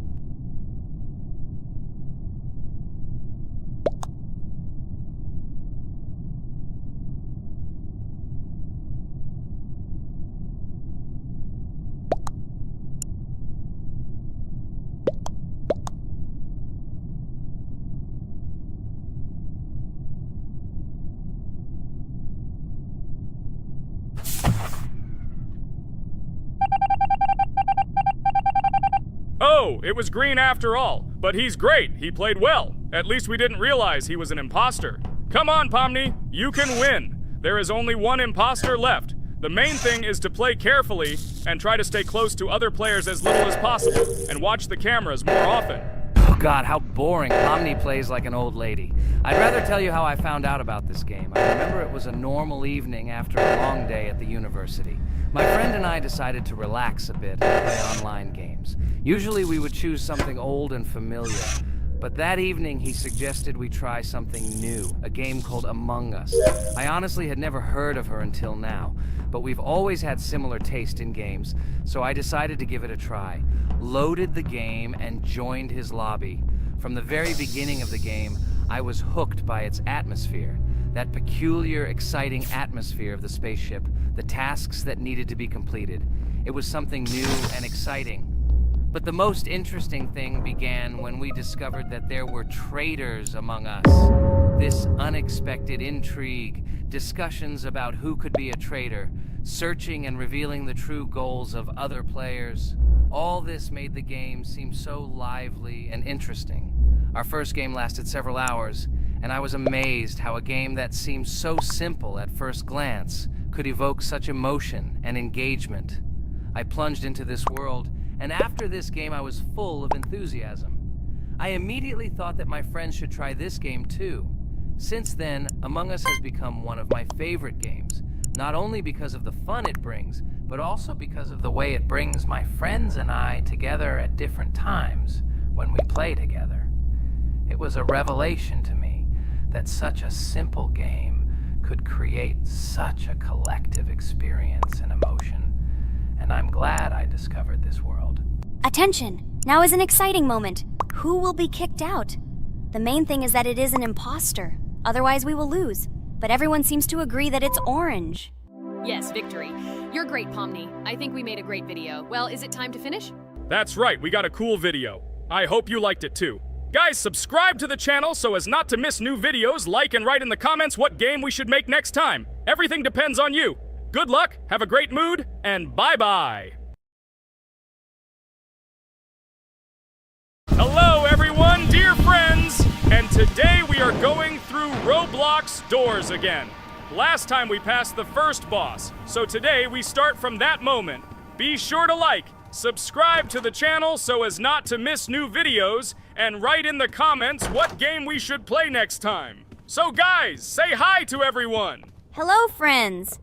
Oh, it was green after all. But he's great. He played well. At least we didn't realize he was an imposter. Come on, Pomni. You can win. There is only one imposter left. The main thing is to play carefully and try to stay close to other players as little as possible and watch the cameras more often. Oh God, how boring. Pomni plays like an old lady. I'd rather tell you how I found out about this game. I remember it was a normal evening after a long day at the university. My friend and I decided to relax a bit and play online games. Usually we would choose something old and familiar, but that evening he suggested we try something new, a game called Among Us. I honestly had never heard of her until now, but we've always had similar taste in games, so I decided to give it a try. Loaded the game and joined his lobby. From the very beginning of the game, I was hooked by its atmosphere. That peculiar, exciting atmosphere of the spaceship, the tasks that needed to be completed. It was something new and exciting. But the most interesting thing began when we discovered that there were traitors among us. This unexpected intrigue, discussions about who could be a traitor, searching and revealing the true goals of other players. All this made the game seem so lively and interesting. Our first game lasted several hours, and I was amazed how a game that seemed so simple at first glance could evoke such emotion and engagement. I plunged into this world, and after this game I was full of enthusiasm. I immediately thought that my friends should try this game too. Since then, Among Us has become one of my favorite games, not only because of the fun it brings, but also because of the way it brings my friends and I together at different times when we play together. It was a revelation to me that such a simple game could create such a collective experience and emotion, and I'm glad I discovered this world. Attention! Now is an exciting moment. Who will be kicked out? The main thing is that it is an imposter. Otherwise we will lose. But everyone seems to agree that it's orange. Yes, victory. You're great, Pomni. I think we made a great video. Well, is it time to finish? That's right, we got a cool video. I hope you liked it too. Guys, subscribe to the channel so as not to miss new videos, like and write in the comments what game we should make next time. Everything depends on you. Good luck, have a great mood, and bye-bye. Hello everyone, dear friends! And today we are going through Roblox doors again. Last time we passed the first boss, so today we start from that moment. Be sure to like, subscribe to the channel so as not to miss new videos, and write in the comments what game we should play next time. So guys, say hi to everyone! Hello, friends!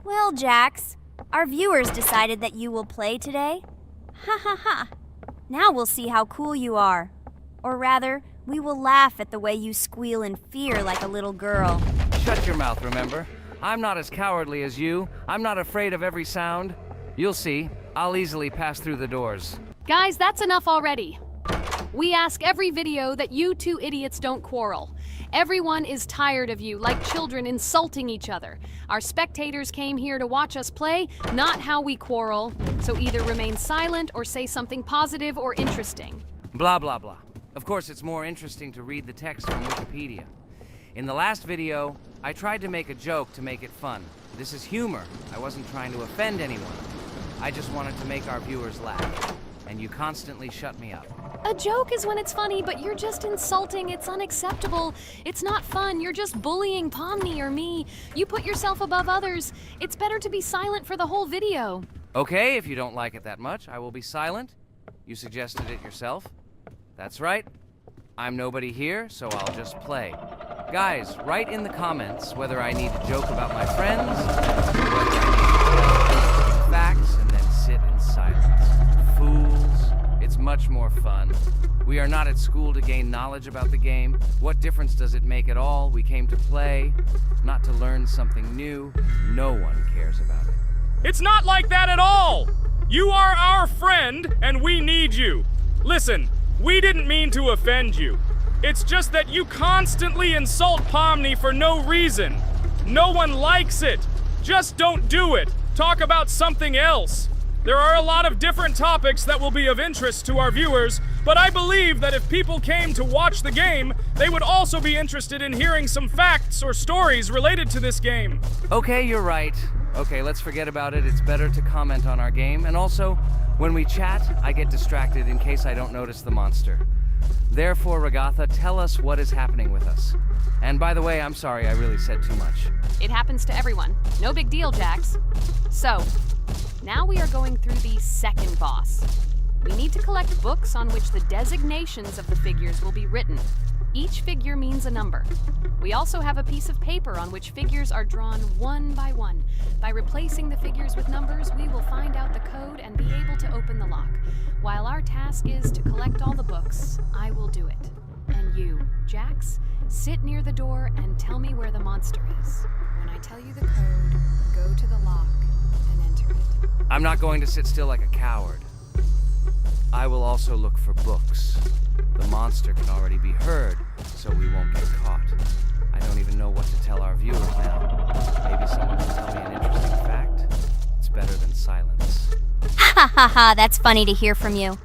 Well, Jax, our viewers decided that you will play today. Ha ha ha! Now we'll see how cool you are. Or rather, we will laugh at the way you squeal in fear like a little girl. Shut your mouth, remember? I'm not as cowardly as you. I'm not afraid of every sound. You'll see. I'll easily pass through the doors. Guys, that's enough already. We ask every video that you two idiots don't quarrel. Everyone is tired of you, like children insulting each other. Our spectators came here to watch us play, not how we quarrel. So either remain silent or say something positive or interesting. Blah, blah, blah. Of course, it's more interesting to read the text from Wikipedia. In the last video, I tried to make a joke to make it fun. This is humor. I wasn't trying to offend anyone. I just wanted to make our viewers laugh. And you constantly shut me up. A joke is when it's funny, but you're just insulting. It's unacceptable. It's not fun. You're just bullying Pomni or me. You put yourself above others. It's better to be silent for the whole video. Okay, if you don't like it that much, I will be silent. You suggested it yourself. That's right. I'm nobody here, so I'll just play. Guys, write in the comments whether I need to joke about my friends, or whether I need to tell facts and then sit in silence. Fools. It's much more fun. We are not at school to gain knowledge about the game. What difference does it make at all? We came to play, not to learn something new. No one cares about it. It's not like that at all! You are our friend, and we need you. Listen, we didn't mean to offend you. It's just that you constantly insult Pomni for no reason. No one likes it. Just don't do it. Talk about something else. There are a lot of different topics that will be of interest to our viewers, but I believe that if people came to watch the game, they would also be interested in hearing some facts or stories related to this game. Okay, you're right. Okay, let's forget about it. It's better to comment on our game. And also, when we chat, I get distracted in case I don't notice the monster. Therefore, Ragatha, tell us what is happening with us. And by the way, I'm sorry, I really said too much. It happens to everyone. No big deal, Jax. So, now we are going through the second boss. We need to collect books on which the designations of the figures will be written. Each figure means a number. We also have a piece of paper on which figures are drawn one by one. By replacing the figures with numbers, we will find out the code and be able to open the lock. While our task is to collect all the books, I will do it. And you, Jax, sit near the door and tell me where the monster is. When I tell you the code, go to the lock and enter it. I'm not going to sit still like a coward. I will also look for books. The monster can already be heard, so we won't get caught. I don't even know what to tell our viewers now. Maybe someone can tell me an interesting fact? It's better than silence. Ha ha ha, that's funny to hear from you.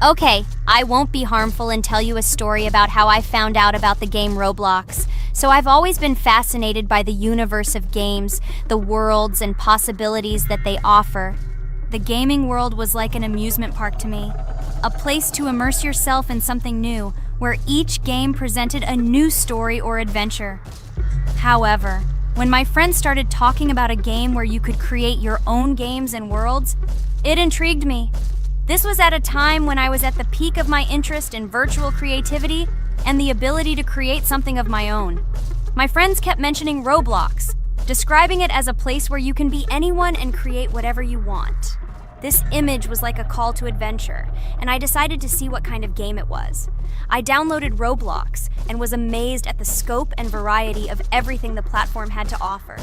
Okay, I won't be harmful and tell you a story about how I found out about the game Roblox. So I've always been fascinated by the universe of games, the worlds and possibilities that they offer. The gaming world was like an amusement park to me, a place to immerse yourself in something new, where each game presented a new story or adventure. However, when my friends started talking about a game where you could create your own games and worlds, it intrigued me. This was at a time when I was at the peak of my interest in virtual creativity and the ability to create something of my own. My friends kept mentioning Roblox, describing it as a place where you can be anyone and create whatever you want. This image was like a call to adventure, and I decided to see what kind of game it was. I downloaded Roblox and was amazed at the scope and variety of everything the platform had to offer.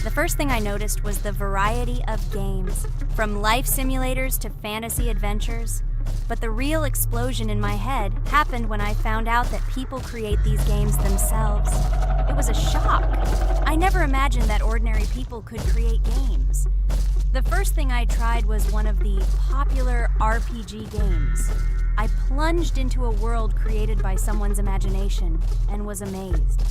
The first thing I noticed was the variety of games, from life simulators to fantasy adventures. But the real explosion in my head happened when I found out that people create these games themselves. It was a shock. I never imagined that ordinary people could create games. The first thing I tried was one of the popular RPG games. I plunged into a world created by someone's imagination and was amazed.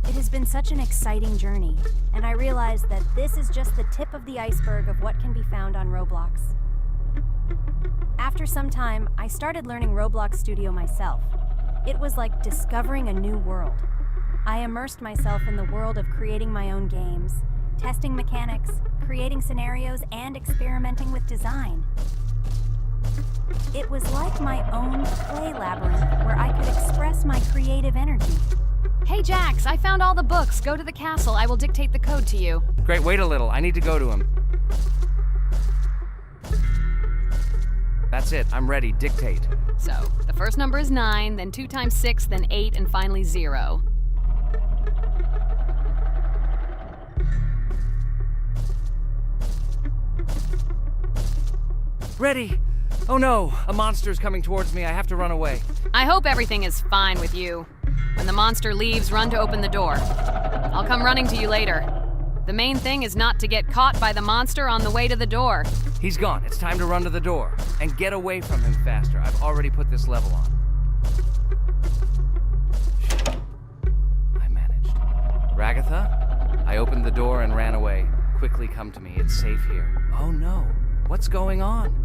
It has been such an exciting journey, and I realized that this is just the tip of the iceberg of what can be found on Roblox. After some time, I started learning Roblox Studio myself. It was like discovering a new world. I immersed myself in the world of creating my own games, testing mechanics, creating scenarios, and experimenting with design. It was like my own play labyrinth where I could express my creative energy. Hey, Jax, I found all the books. Go to the castle. I will dictate the code to you. Great, wait a little. I need to go to him. That's it. I'm ready. Dictate. So, the first number is 9, then 2 times 6, then 8, and finally 0. Ready. Oh no, a monster's coming towards me. I have to run away. I hope everything is fine with you. When the monster leaves, run to open the door. I'll come running to you later. The main thing is not to get caught by the monster on the way to the door. He's gone. It's time to run to the door. And get away from him faster. I've already put this level on. I managed. Ragatha? I opened the door and ran away. Quickly come to me. It's safe here. Oh no. What's going on?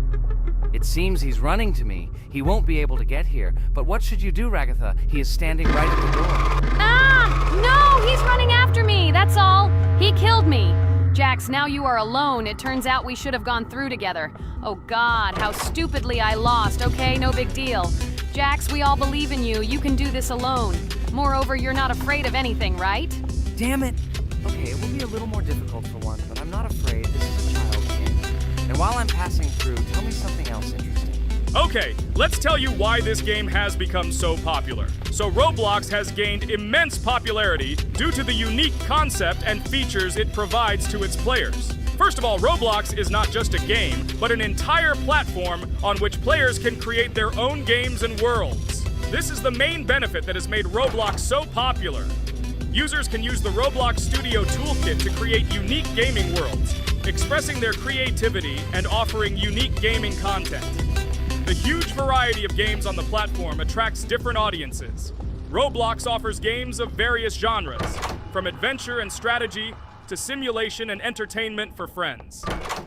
It seems he's running to me. He won't be able to get here. But what should you do, Ragatha? He is standing right at the door. Ah! No! He's running after me! That's all! He killed me! Jax, now you are alone. It turns out we should have gone through together. Oh God, how stupidly I lost. Okay, no big deal. Jax, we all believe in you. You can do this alone. Moreover, you're not afraid of anything, right? Damn it! Okay, it will be a little more difficult for one, but I'm not afraid. This is a child's game. And while I'm passing through, tell me something else interesting. Okay, let's tell you why this game has become so popular. So Roblox has gained immense popularity due to the unique concept and features it provides to its players. First of all, Roblox is not just a game, but an entire platform on which players can create their own games and worlds. This is the main benefit that has made Roblox so popular. Users can use the Roblox Studio Toolkit to create unique gaming worlds, expressing their creativity and offering unique gaming content. The huge variety of games on the platform attracts different audiences. Roblox offers games of various genres, from adventure and strategy to simulation and entertainment for friends.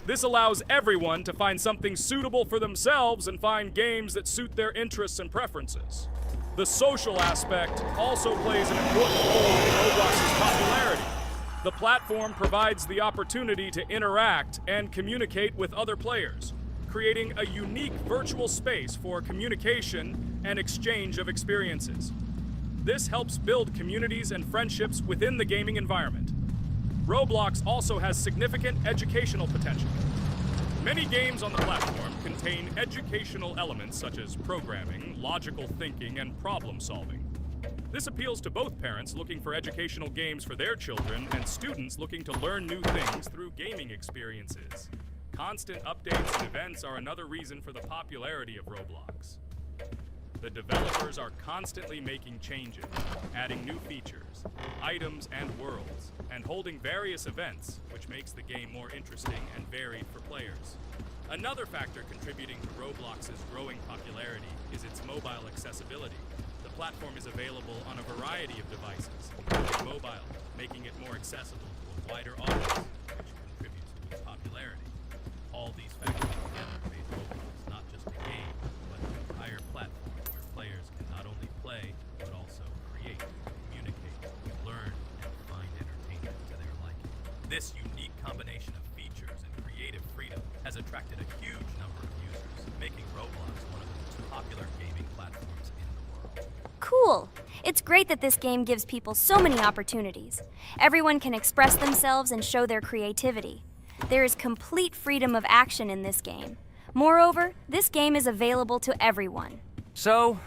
This allows everyone to find something suitable for themselves and find games that suit their interests and preferences. The social aspect also plays an important role in Roblox's popularity. The platform provides the opportunity to interact and communicate with other players, creating a unique virtual space for communication and exchange of experiences. This helps build communities and friendships within the gaming environment. Roblox also has significant educational potential. Many games on the platform contain educational elements such as programming, logical thinking, and problem solving. This appeals to both parents looking for educational games for their children and students looking to learn new things through gaming experiences. Constant updates and events are another reason for the popularity of Roblox. The developers are constantly making changes, adding new features, items, and worlds, and holding various events, which makes the game more interesting and varied for players. Another factor contributing to Roblox's growing popularity is its mobile accessibility. The platform is available on a variety of devices, including mobile, making it more accessible to a wider audience, which contributes to its popularity. All these factors together make Roblox not just a game, but an entire platform where players can not only play, but also create, communicate, learn, and find entertainment to their liking. This unique combination of features and creative freedom has attracted a huge number of users, making Roblox one of the most popular gaming platforms in the world. Cool! It's great that this game gives people so many opportunities. Everyone can express themselves and show their creativity. There is complete freedom of action in this game. Moreover, this game is available to everyone. So,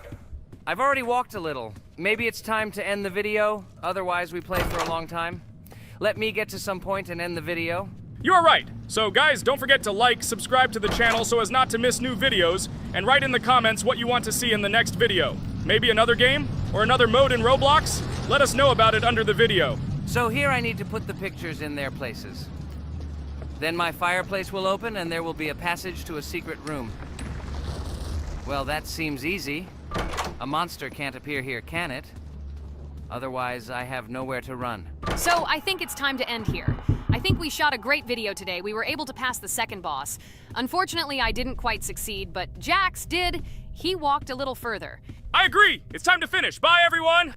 I've already walked a little. Maybe it's time to end the video, otherwise we play for a long time. Let me get to some point and end the video. You are right. So guys, don't forget to like, subscribe to the channel so as not to miss new videos, and write in the comments what you want to see in the next video. Maybe another game? Or another mode in Roblox? Let us know about it under the video. So here I need to put the pictures in their places. Then my fireplace will open and there will be a passage to a secret room. Well, that seems easy. A monster can't appear here, can it? Otherwise, I have nowhere to run. So I think it's time to end here. I think we shot a great video today. We were able to pass the second boss. Unfortunately, I didn't quite succeed, but Jax did. He walked a little further. I agree! It's time to finish. Bye, everyone!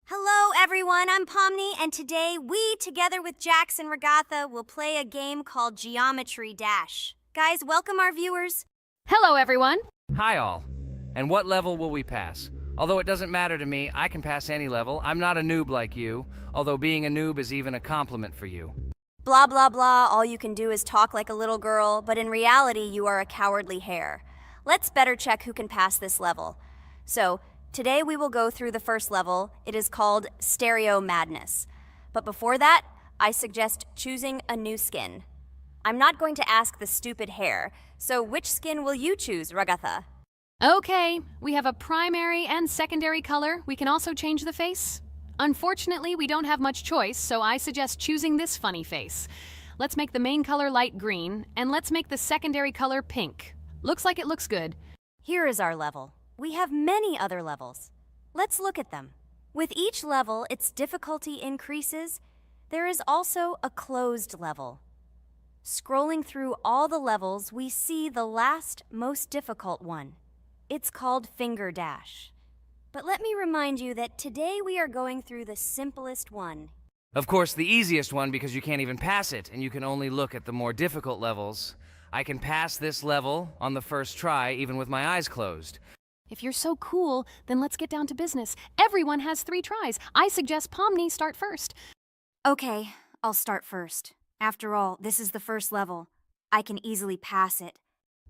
Hello, everyone. I'm Pomni, and today we, together with Jax and Ragatha, will play a game called Geometry Dash. Guys, welcome our viewers. Hello, everyone. Hi all. And what level will we pass? Although it doesn't matter to me, I can pass any level. I'm not a noob like you, although being a noob is even a compliment for you. Blah, blah, blah. All you can do is talk like a little girl, but in reality, you are a cowardly hare. Let's better check who can pass this level. So, today we will go through the first level. It is called Stereo Madness. But before that, I suggest choosing a new skin. I'm not going to ask the stupid hare, so which skin will you choose, Ragatha? Okay, we have a primary and secondary color. We can also change the face. Unfortunately, we don't have much choice, so I suggest choosing this funny face. Let's make the main color light green, and let's make the secondary color pink. Looks like it looks good. Here is our level. We have many other levels. Let's look at them. With each level, its difficulty increases. There is also a closed level. Scrolling through all the levels, we see the last, most difficult one. It's called Finger Dash. But let me remind you that today we are going through the simplest one. Of course, the easiest one because you can't even pass it, and you can only look at the more difficult levels. I can pass this level on the first try, even with my eyes closed. If you're so cool, then let's get down to business. Everyone has 3 tries. I suggest Pomni start first. Okay, I'll start first. After all, this is the first level. I can easily pass it.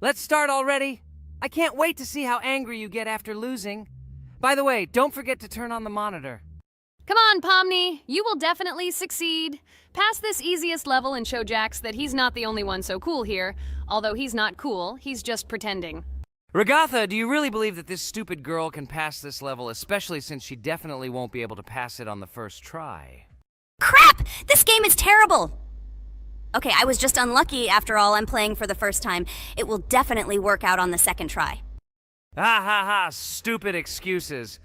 Let's start already. I can't wait to see how angry you get after losing. By the way, don't forget to turn on the monitor. Come on, Pomni. You will definitely succeed. Pass this easiest level and show Jax that he's not the only one so cool here. Although he's not cool, he's just pretending. Ragatha, do you really believe that this stupid girl can pass this level, especially since she definitely won't be able to pass it on the first try? Crap! This game is terrible! Okay, I was just unlucky. After all, I'm playing for the first time. It will definitely work out on the second try. Ha ha ha, stupid excuses.